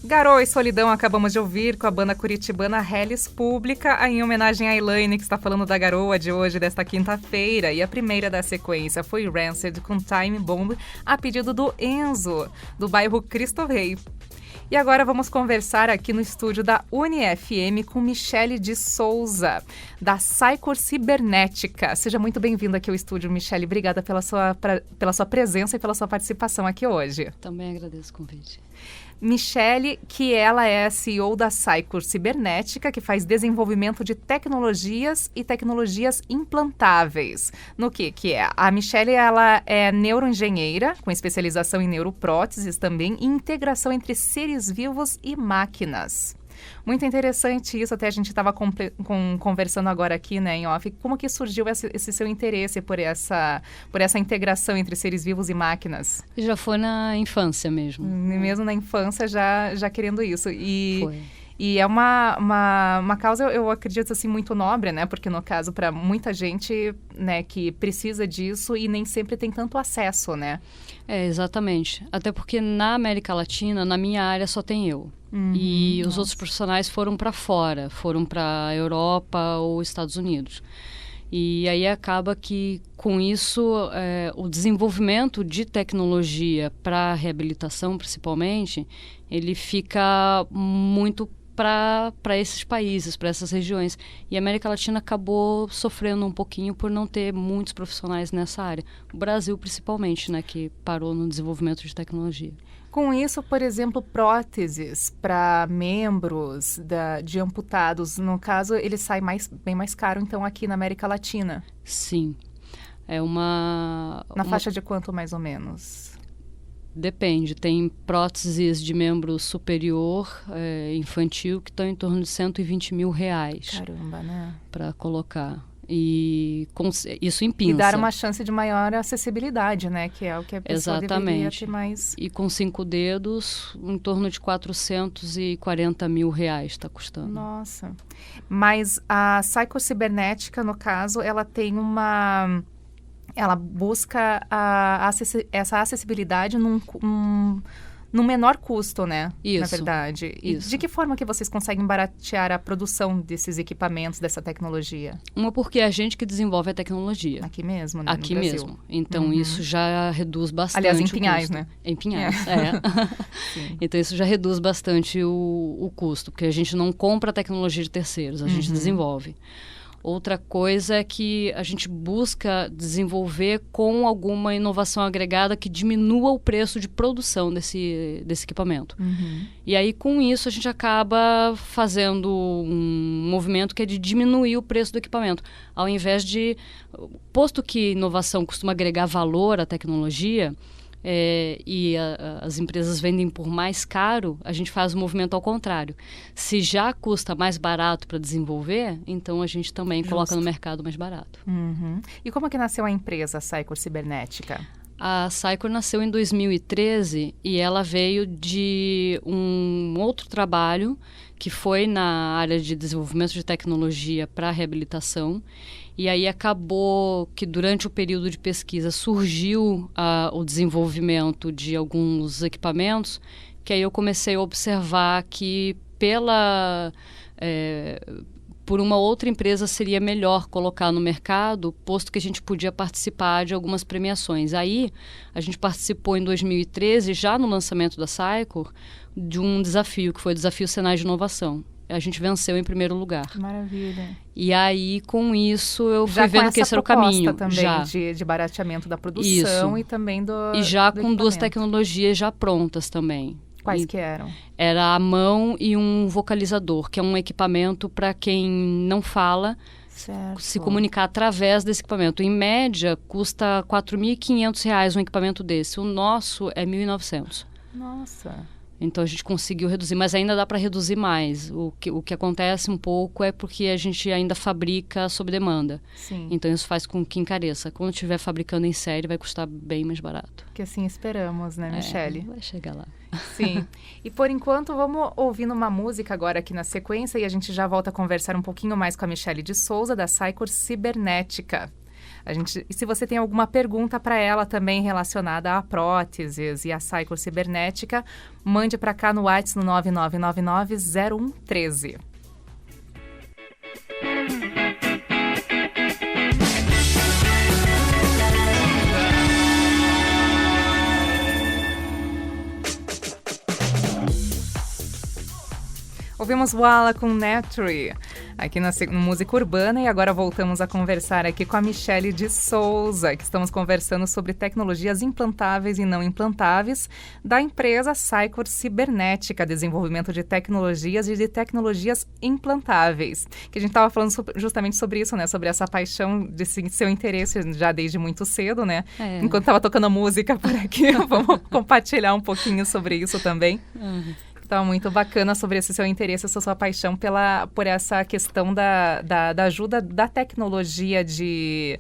Garoa e Solidão acabamos de ouvir com a banda curitibana Reles Pública, em homenagem a Elaine, que está falando da Garoa de hoje, desta quinta-feira. E a primeira da sequência foi Rancid com Time Bomb, a pedido do Enzo, do bairro Cristo Rei. E agora vamos conversar aqui no estúdio da UniFM com Michele de Souza, da Cycor Cibernética. Seja muito bem-vinda aqui ao estúdio, Michele. Obrigada pela sua presença e pela sua participação aqui hoje. Também agradeço o convite. Michele, que ela é CEO da Cycor Cibernética, que faz desenvolvimento de tecnologias e tecnologias implantáveis. No que é? A Michele, ela é neuroengenheira, com especialização em neuropróteses também, e integração entre seres vivos e máquinas. Muito interessante isso, até a gente estava conversando agora aqui, né, em off, como que surgiu esse seu interesse por essa integração entre seres vivos e máquinas? Já foi na infância mesmo. Mesmo na infância, já querendo isso. Foi. E é uma causa, eu acredito, assim, muito nobre, né? Porque, no caso, para muita gente, né, que precisa disso e nem sempre tem tanto acesso, né? Exatamente. Até porque na América Latina, na minha área, só tem eu. E os outros profissionais foram para fora, foram para a Europa ou Estados Unidos. E aí acaba que, com isso, o desenvolvimento de tecnologia para a reabilitação, principalmente, ele fica muito para esses países, para essas regiões. E a América Latina acabou sofrendo um pouquinho por não ter muitos profissionais nessa área. O Brasil, principalmente, né, que parou no desenvolvimento de tecnologia. Com isso, por exemplo, próteses para membros de amputados, no caso, ele sai bem mais caro, então, aqui na América Latina? Sim. Na faixa de quanto, mais ou menos? Depende. Tem próteses de membro superior, infantil, que estão em torno de R$120 mil. Caramba, né? Para colocar. E isso em pinça. E dar uma chance de maior acessibilidade, né? Que é o que a pessoa deveria ter mais. E com 5 dedos, em torno de R$440 mil está custando. Nossa. Mas a Cycor Cibernética, no caso, ela tem ela busca essa acessibilidade num menor custo, né? Isso. Na verdade. Isso. E de que forma que vocês conseguem baratear a produção desses equipamentos, dessa tecnologia? Porque é a gente que desenvolve a tecnologia. Aqui mesmo, né? Aqui no Brasil. mesmo. Então, isso já reduz bastante. Aliás, em Pinhais, né? Em Pinhais, Então, isso já reduz bastante o custo, porque a gente não compra a tecnologia de terceiros, a gente desenvolve. Outra coisa é que a gente busca desenvolver com alguma inovação agregada que diminua o preço de produção desse equipamento. E aí, com isso, a gente acaba fazendo um movimento que é de diminuir o preço do equipamento. Ao invés de... Posto que inovação costuma agregar valor à tecnologia... as empresas vendem por mais caro, a gente faz o movimento ao contrário. Se já custa mais barato para desenvolver, então a gente também coloca no mercado mais barato. E como é que nasceu a empresa Cycor Cibernética? A Cycor nasceu em 2013 e ela veio de um outro trabalho que foi na área de desenvolvimento de tecnologia para reabilitação. E aí acabou que durante o período de pesquisa surgiu o desenvolvimento de alguns equipamentos, que aí eu comecei a observar que por uma outra empresa seria melhor colocar no mercado, posto que a gente podia participar de algumas premiações. Aí a gente participou em 2013, já no lançamento da Cycor, de um desafio, que foi o Desafio Senai de Inovação. A gente venceu em primeiro lugar. Maravilha. E aí, com isso, eu fui vendo que esse era o caminho. Também já de barateamento da produção isso. E também do E já do com duas tecnologias já prontas também. Quais que eram? Era a mão e um vocalizador, que é um equipamento para quem não fala, se comunicar através desse equipamento. Em média, custa R$4.500 um equipamento desse. O nosso é R$1.900. Nossa! Então, a gente conseguiu reduzir, mas ainda dá para reduzir mais. O que acontece um pouco é porque a gente ainda fabrica sob demanda. Sim. Então, isso faz com que encareça. Quando estiver fabricando em série, vai custar bem mais barato. Que assim esperamos, né, Michele? Vai chegar lá. Sim. E, por enquanto, vamos ouvindo uma música agora aqui na sequência e a gente já volta a conversar um pouquinho mais com a Michele de Souza, da Cycor Cibernética. E se você tem alguma pergunta para ela também relacionada a próteses e a Cycor cibernética, mande para cá no WhatsApp no 9999-0113. Ouvimos Wala com Netry aqui no Música Urbana e agora voltamos a conversar aqui com a Michele de Souza, que estamos conversando sobre tecnologias implantáveis e não implantáveis da empresa Cycor Cibernética, desenvolvimento de tecnologias e de tecnologias implantáveis. Que a gente estava falando justamente sobre isso, né? Sobre essa paixão de seu interesse já desde muito cedo, né? Enquanto estava tocando música por aqui, vamos compartilhar um pouquinho sobre isso também. Então, muito bacana sobre esse seu interesse, essa sua paixão por essa questão da ajuda da tecnologia de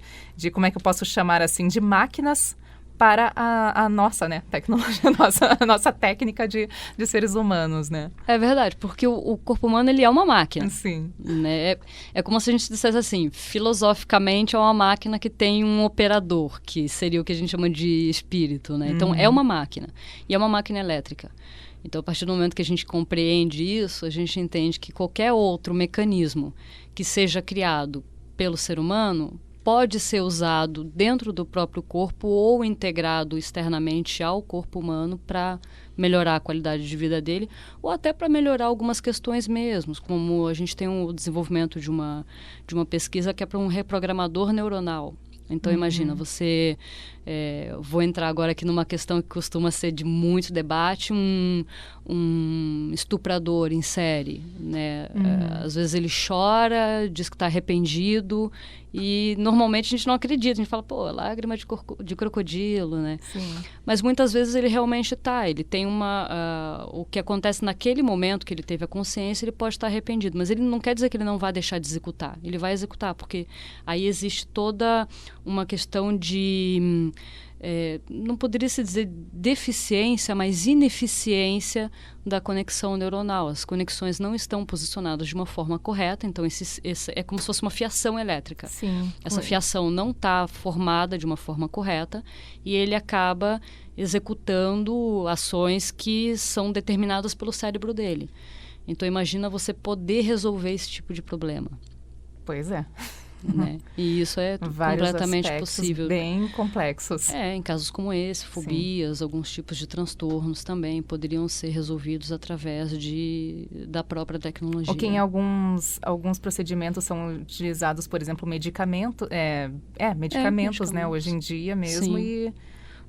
como é que eu posso chamar assim, de máquinas para a nossa, né, tecnologia, a nossa técnica de seres humanos, né? É verdade, porque o corpo humano, ele é uma máquina. Sim. Né? É como se a gente dissesse assim, filosoficamente é uma máquina que tem um operador, que seria o que a gente chama de espírito, né? Então, é uma máquina, e é uma máquina elétrica. Então, a partir do momento que a gente compreende isso, a gente entende que qualquer outro mecanismo que seja criado pelo ser humano pode ser usado dentro do próprio corpo ou integrado externamente ao corpo humano para melhorar a qualidade de vida dele ou até para melhorar algumas questões mesmo, como a gente tem o desenvolvimento de uma pesquisa que é para um reprogramador neuronal. Então, imagina, você... vou entrar agora aqui numa questão que costuma ser de muito debate, um estuprador em série, né? Às vezes ele chora, diz que está arrependido e normalmente a gente não acredita. A gente fala, pô, lágrima de crocodilo, né? Sim. Mas muitas vezes ele realmente está. Ele tem o que acontece naquele momento que ele teve a consciência, ele pode estar arrependido. Mas ele não quer dizer que ele não vai deixar de executar. Ele vai executar, porque aí existe toda uma questão de... não poderia se dizer deficiência, mas ineficiência da conexão neuronal. As conexões não estão posicionadas de uma forma correta, então esse é como se fosse uma fiação elétrica. Sim, essa fiação não está formada de uma forma correta e ele acaba executando ações que são determinadas pelo cérebro dele. Então imagina você poder resolver esse tipo de problema. Pois é. Né? E isso é Vários completamente aspectos possível. Bem complexos. Em casos como esse, fobias, alguns tipos de transtornos também poderiam ser resolvidos através da própria tecnologia. Ou que em alguns procedimentos são utilizados, por exemplo, medicamentos, né? Hoje em dia mesmo. Sim. E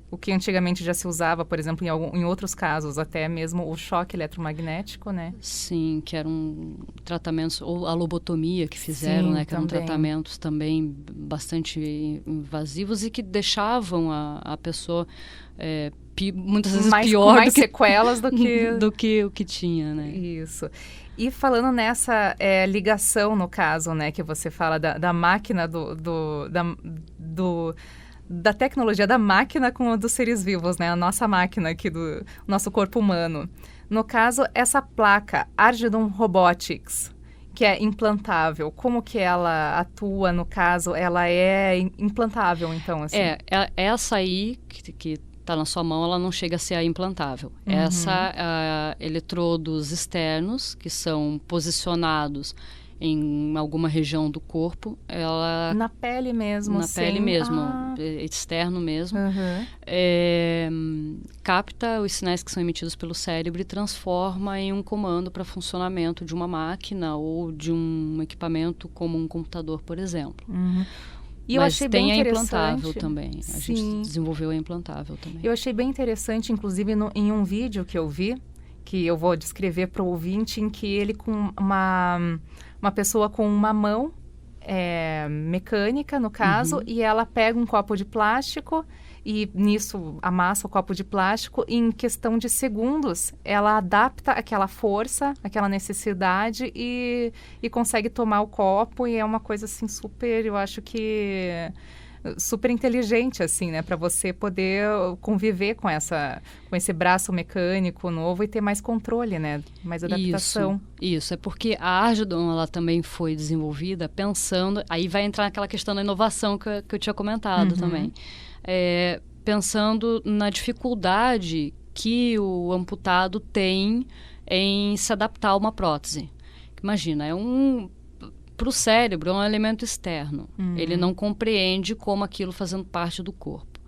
o que antigamente já se usava, por exemplo, em outros casos, até mesmo o choque eletromagnético, né? Sim, que eram tratamentos, ou a lobotomia que fizeram, né? Que eram tratamentos também bastante invasivos e que deixavam a pessoa muitas vezes pior com mais sequelas do que o que tinha, né? Isso. E falando nessa ligação, no caso, né? Que você fala da máquina da tecnologia da máquina com a dos seres vivos, né? A nossa máquina aqui do nosso corpo humano. No caso, essa placa Argidon Robotics, que é implantável, como que ela atua, no caso? Ela é implantável, então, assim? Essa aí, que está na sua mão, ela não chega a ser a implantável. Eletrodos externos, que são posicionados em alguma região do corpo, ela... Na pele mesmo, Na pele mesmo, externo mesmo. Capta os sinais que são emitidos pelo cérebro e transforma em um comando para funcionamento de uma máquina ou de um equipamento como um computador, por exemplo. E eu achei bem interessante. A implantável também. A gente desenvolveu a implantável também. Eu achei bem interessante, inclusive, em um vídeo que eu vi, que eu vou descrever para o ouvinte, em que ele com uma pessoa com uma mão mecânica, no caso, e ela pega um copo de plástico e nisso amassa o copo de plástico e em questão de segundos ela adapta aquela força, aquela necessidade e consegue tomar o copo e é uma coisa assim super, eu acho que super inteligente, assim, né? Para você poder conviver com esse braço mecânico novo e ter mais controle, né? Mais adaptação. Isso. É porque a Argidon, ela também foi desenvolvida pensando... Aí vai entrar naquela questão da inovação que eu tinha comentado também. Pensando na dificuldade que o amputado tem em se adaptar a uma prótese. Imagina, para o cérebro é um elemento externo. Ele não compreende como aquilo fazendo parte do corpo.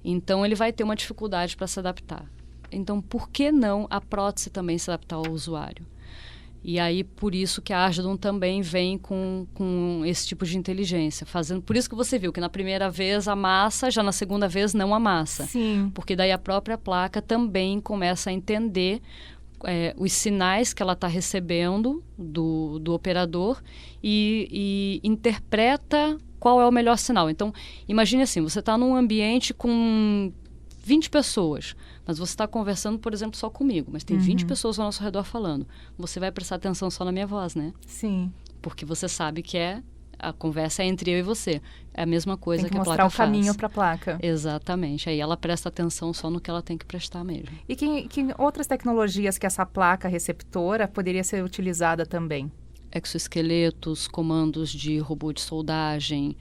Então, ele vai ter uma dificuldade para se adaptar. Então, por que não a prótese também se adaptar ao usuário? E aí, por isso que a Argidon também vem com esse tipo de inteligência. Por isso que você viu que na primeira vez amassa, já na segunda vez não amassa. Sim. Porque daí a própria placa também começa a entender os sinais que ela está recebendo do operador e interpreta qual é o melhor sinal. Então, imagine assim, você está num ambiente com 20 pessoas, mas você está conversando, por exemplo, só comigo, mas tem 20 pessoas ao nosso redor falando. Você vai prestar atenção só na minha voz, né? Sim. Porque você sabe que a conversa é entre eu e você. É a mesma coisa que a placa faz. Tem que mostrar o caminho para a placa. Exatamente. Aí ela presta atenção só no que ela tem que prestar mesmo. E que outras tecnologias que essa placa receptora poderia ser utilizada também? Exoesqueletos, comandos de robô de soldagem,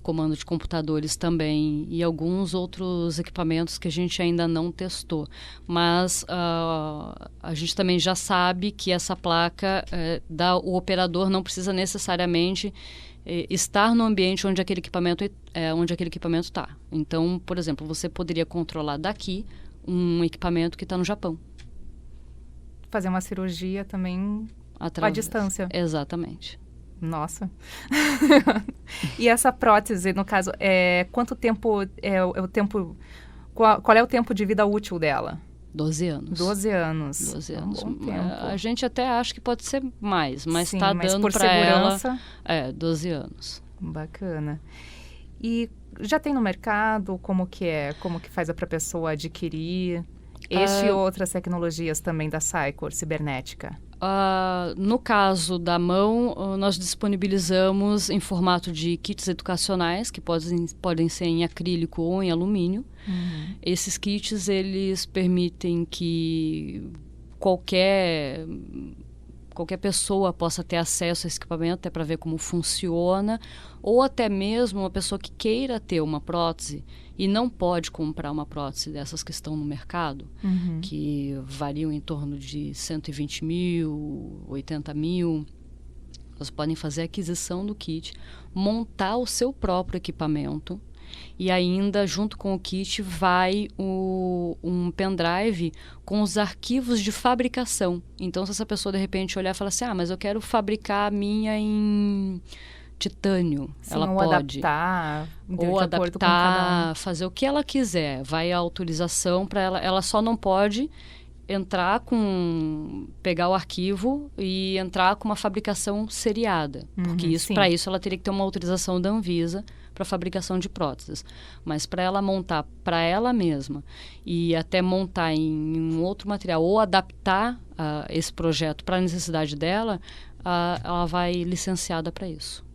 comando de computadores também e alguns outros equipamentos que a gente ainda não testou. Mas a gente também já sabe que essa placa, o operador não precisa necessariamente estar no ambiente onde aquele equipamento está. Então, por exemplo, você poderia controlar daqui um equipamento que está no Japão. Fazer uma cirurgia também à distância. Exatamente. Nossa. E essa prótese, no caso, quanto tempo qual é o tempo de vida útil dela? 12 anos. 12 anos. 12 anos. Um bom tempo. A gente até acha que pode ser mais, mas está dando por para ela... segurança... 12 anos. Bacana. E já tem no mercado? Como que é? Como que faz para a pessoa adquirir? E outras tecnologias também da Cycor cibernética? No caso da mão, nós disponibilizamos em formato de kits educacionais, que podem ser em acrílico ou em alumínio. Esses kits, eles permitem que qualquer pessoa possa ter acesso a esse equipamento, até para ver como funciona, ou até mesmo uma pessoa que queira ter uma prótese e não pode comprar uma prótese dessas que estão no mercado, que variam em torno de 120 mil, 80 mil. Elas podem fazer a aquisição do kit, montar o seu próprio equipamento e ainda, junto com o kit, vai um pendrive com os arquivos de fabricação. Então, se essa pessoa, de repente, olhar e falar assim, mas eu quero fabricar a minha em titânio, sim, ela ou pode. Adaptar, fazer o que ela quiser. Vai a autorização para ela. Ela só não pode pegar o arquivo e entrar com uma fabricação seriada. Porque para isso ela teria que ter uma autorização da Anvisa para fabricação de próteses. Mas para ela montar para ela mesma e até montar em um outro material ou adaptar esse projeto para a necessidade dela, ela vai licenciada para isso.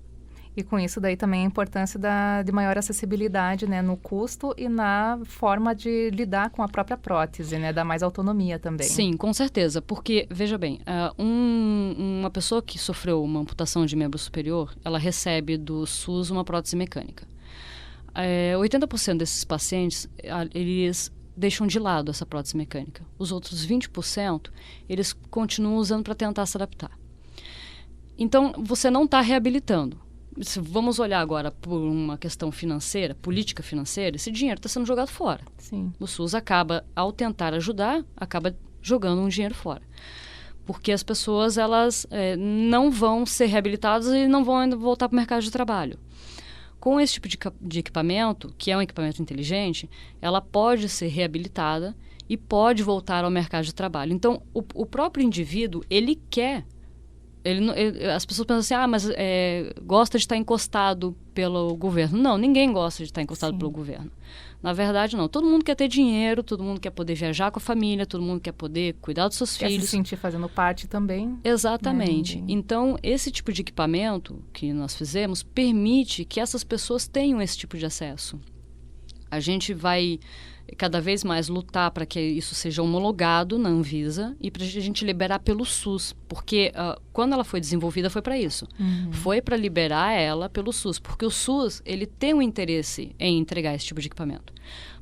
E com isso daí também a importância de maior acessibilidade, né, no custo e na forma de lidar com a própria prótese, né, dar mais autonomia também. Sim, com certeza, porque, veja bem, uma pessoa que sofreu uma amputação de membro superior, ela recebe do SUS uma prótese mecânica. 80% desses pacientes, eles deixam de lado essa prótese mecânica. Os outros 20%, eles continuam usando para tentar se adaptar. Então, você não está reabilitando. Vamos olhar agora por uma questão financeira, política financeira, esse dinheiro está sendo jogado fora. Sim. O SUS acaba, ao tentar ajudar, acaba jogando um dinheiro fora. Porque as pessoas, elas não vão ser reabilitadas e não vão ainda voltar para o mercado de trabalho. Com esse tipo de equipamento, que é um equipamento inteligente, ela pode ser reabilitada e pode voltar ao mercado de trabalho. Então, o próprio indivíduo, ele quer... as pessoas pensam assim, mas gosta de estar encostado pelo governo. Não, ninguém gosta de estar encostado Sim. pelo governo. Na verdade, não. Todo mundo quer ter dinheiro, todo mundo quer poder viajar com a família, todo mundo quer poder cuidar dos seus Quer filhos. se sentir fazendo parte também. Exatamente. Então, esse tipo de equipamento que nós fizemos permite que essas pessoas tenham esse tipo de acesso. A gente vai cada vez mais lutar para que isso seja homologado na Anvisa e para a gente liberar pelo SUS, porque quando ela foi desenvolvida foi para isso. Foi para liberar ela pelo SUS, porque o SUS ele tem um interesse em entregar esse tipo de equipamento.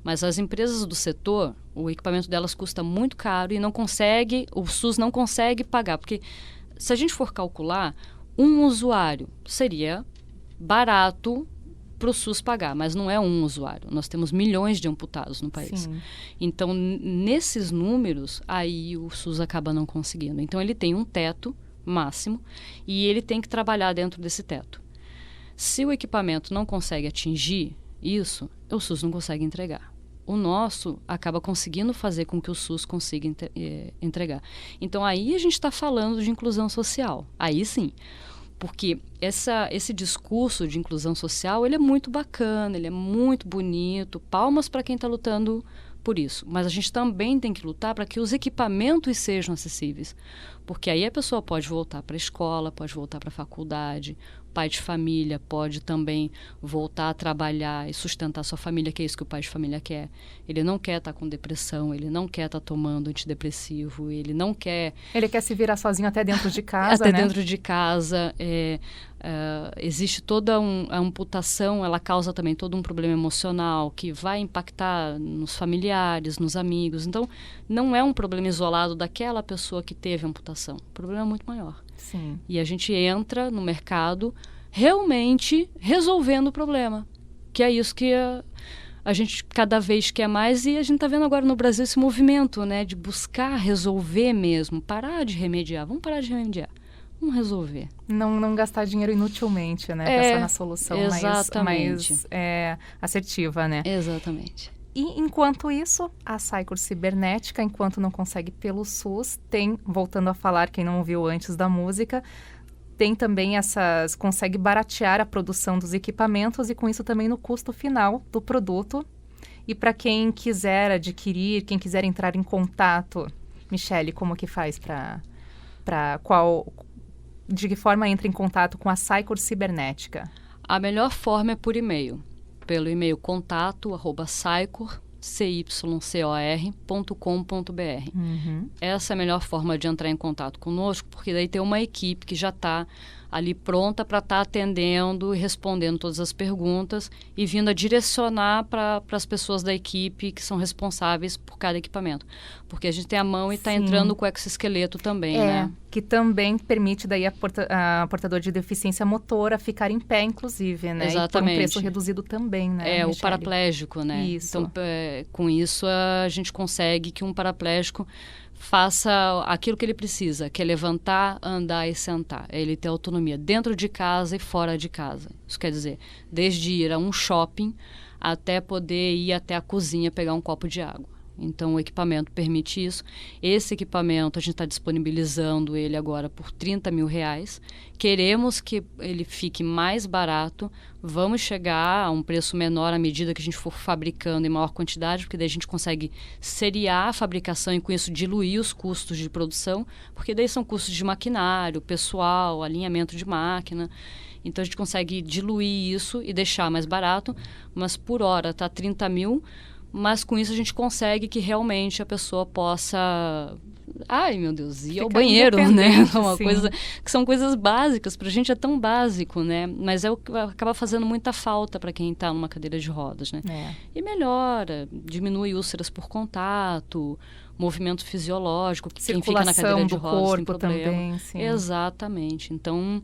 Mas as empresas do setor, o equipamento delas custa muito caro e o SUS não consegue pagar, porque se a gente for calcular, um usuário seria barato para o SUS pagar, mas não é um usuário. Nós temos milhões de amputados no país. Sim. Então, nesses números, aí o SUS acaba não conseguindo. Então, ele tem um teto máximo e ele tem que trabalhar dentro desse teto. Se o equipamento não consegue atingir isso, o SUS não consegue entregar. O nosso acaba conseguindo fazer com que o SUS consiga entregar. Então, aí a gente está falando de inclusão social. Aí sim. Porque esse discurso de inclusão social, ele é muito bacana, ele é muito bonito, palmas para quem está lutando por isso. Mas a gente também tem que lutar para que os equipamentos sejam acessíveis. Porque aí a pessoa pode voltar para a escola, pode voltar para a faculdade, pai de família pode também voltar a trabalhar e sustentar sua família, que é isso que o pai de família quer. Ele não quer estar com depressão, ele não quer estar tomando antidepressivo, ele não quer... Ele quer se virar sozinho até dentro de casa, até né? dentro de casa. Existe toda a amputação, ela causa também todo um problema emocional que vai impactar nos familiares, nos amigos. Então, não é um problema isolado daquela pessoa que teve a amputação. O problema é muito maior. Sim. E a gente entra no mercado realmente resolvendo o problema. Que é isso que a gente cada vez quer mais, e a gente está vendo agora no Brasil esse movimento, né, de buscar resolver mesmo, parar de remediar. Vamos parar de remediar. Vamos resolver. Não gastar dinheiro inutilmente, né? Pensar na solução mais assertiva, né? Exatamente. E, enquanto isso, a Cycor Cibernética, enquanto não consegue pelo SUS, tem, voltando a falar, quem não ouviu antes da música, tem também consegue baratear a produção dos equipamentos e, com isso, também no custo final do produto. E para quem quiser adquirir, quem quiser entrar em contato, Michele, como que faz de que forma entra em contato com a Cycor Cibernética? A melhor forma é por e-mail. Pelo e-mail contato@cycor.com.br. Essa é a melhor forma de entrar em contato conosco, porque daí tem uma equipe que já está ali pronta para estar atendendo e respondendo todas as perguntas e vindo a direcionar para as pessoas da equipe que são responsáveis por cada equipamento. Porque a gente tem a mão e está entrando com o exoesqueleto também, né? Que também permite daí a portador de deficiência motora ficar em pé, inclusive, né? Exatamente. E por um preço reduzido também, né, o Michele? paraplégico, né? Isso. Então, com isso, a gente consegue que um paraplégico faça aquilo que ele precisa, que é levantar, andar e sentar. É ele ter autonomia dentro de casa e fora de casa. Isso quer dizer, desde ir a um shopping até poder ir até a cozinha pegar um copo de água. Então, o equipamento permite isso. Esse equipamento, a gente está disponibilizando ele agora por R$30 mil. Queremos que ele fique mais barato. Vamos chegar a um preço menor à medida que a gente for fabricando em maior quantidade, porque daí a gente consegue seriar a fabricação e, com isso, diluir os custos de produção, porque daí são custos de maquinário, pessoal, alinhamento de máquina. Então, a gente consegue diluir isso e deixar mais barato, mas por hora está R$30 mil. Mas com isso a gente consegue que realmente a pessoa possa... Ai, meu Deus, ir ao banheiro, né? Que são coisas básicas. Pra gente é tão básico, né? Mas é o que acaba fazendo muita falta para quem está numa cadeira de rodas, né? E melhora, diminui úlceras por contato, movimento fisiológico, que quem fica na cadeira de rodas tem problema. Também, sim. Exatamente. Então,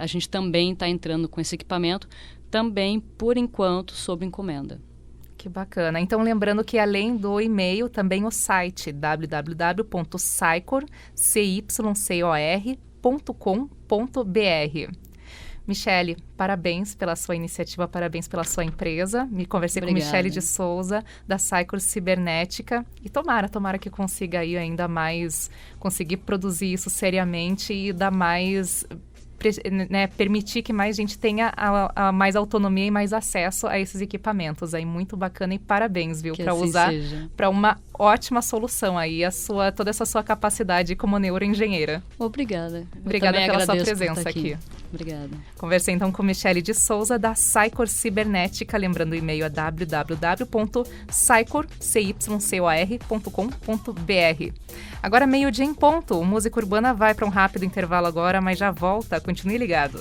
a gente também está entrando com esse equipamento, também, por enquanto, sob encomenda. Que bacana. Então, lembrando que além do e-mail, também o site www.cycor.com.br. Michele, parabéns pela sua iniciativa, parabéns pela sua empresa. Conversei com Michele de Souza, da Cycor Cibernética. E tomara que consiga aí ainda mais, conseguir produzir isso seriamente e dar mais... né, permitir que mais gente tenha a mais autonomia e mais acesso a esses equipamentos. Aí muito bacana e parabéns, viu, para assim usar seja. para uma ótima solução aí toda essa sua capacidade como neuroengenheira. Obrigada. Obrigada pela sua presença aqui. Obrigada. Conversei então com Michele de Souza, da Cycor Cibernética. Lembrando, o e-mail é www.cycor.com.br. Agora, 12:00 em ponto. O Música Urbana vai para um rápido intervalo agora, mas já volta. Continue ligado.